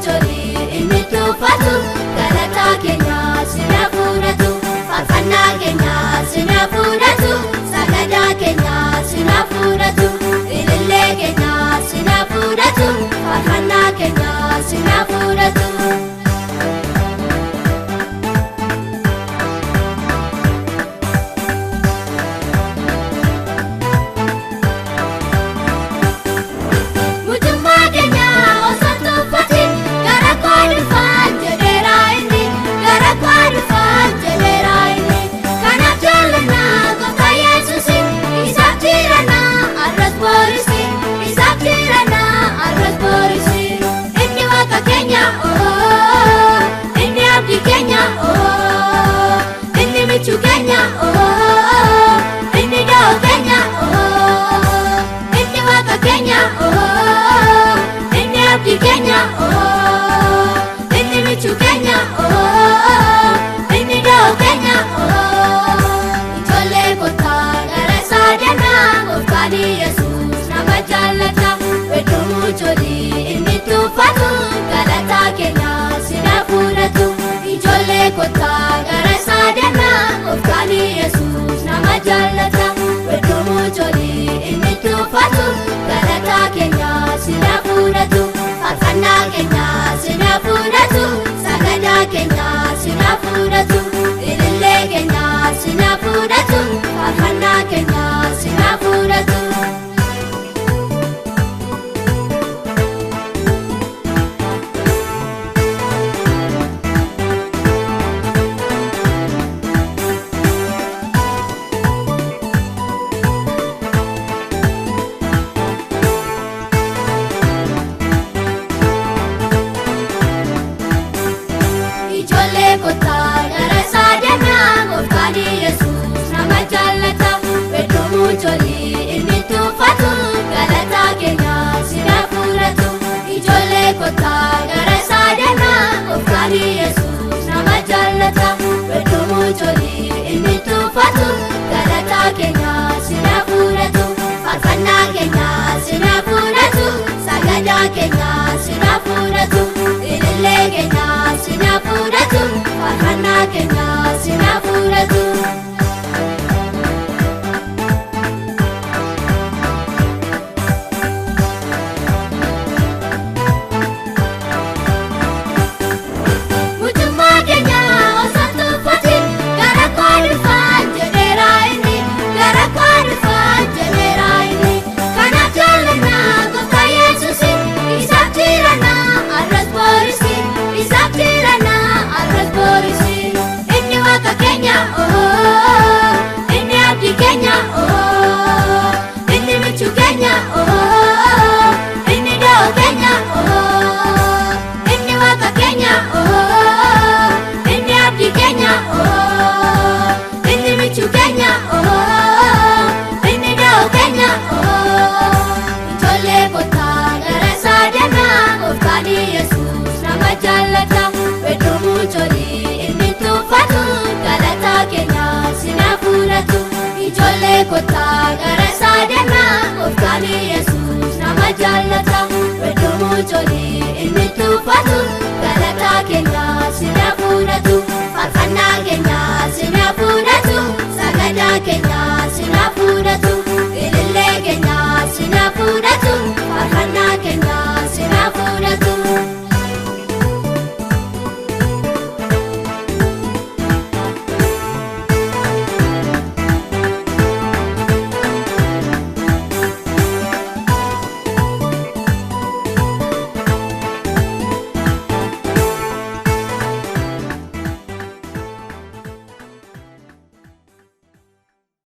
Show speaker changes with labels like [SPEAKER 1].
[SPEAKER 1] jolii inni tuffatu galataa keenya sina fudhatu faarfannaa keenya sina fudhatu sagadaa keenya sina fudhatu ilillee keenya sina fudhatu faarfannaa keenya sina fudhatu. Jolii inni tuffatu galataa keenya sina fudhatu ijoollee kottaa gara isaa deemaa gooftaan Yesuus nama jaallata wedduu jolii inni tuffatu galataa keenya sina fudhatu faarfannaa keenya sina fudhatu sagadaa keenya sina fudhatu ilillee keenya sina fudhatu faarfannaa keenya sina fudhatu. Jolii inni tuffatu galataa keenya sina fudhatu ijoollee kottaa gara isaa deemaa gooftaan Yesuus nama jaallata wedduu jolii inni tuffatu galataa keenya sina fudhatu faarfannaa keenya sina fudhatu sagadaa keenya sina fudhatu ilillee keenya sina fudhatu faarfannaa keenya sina fudhatu. Kota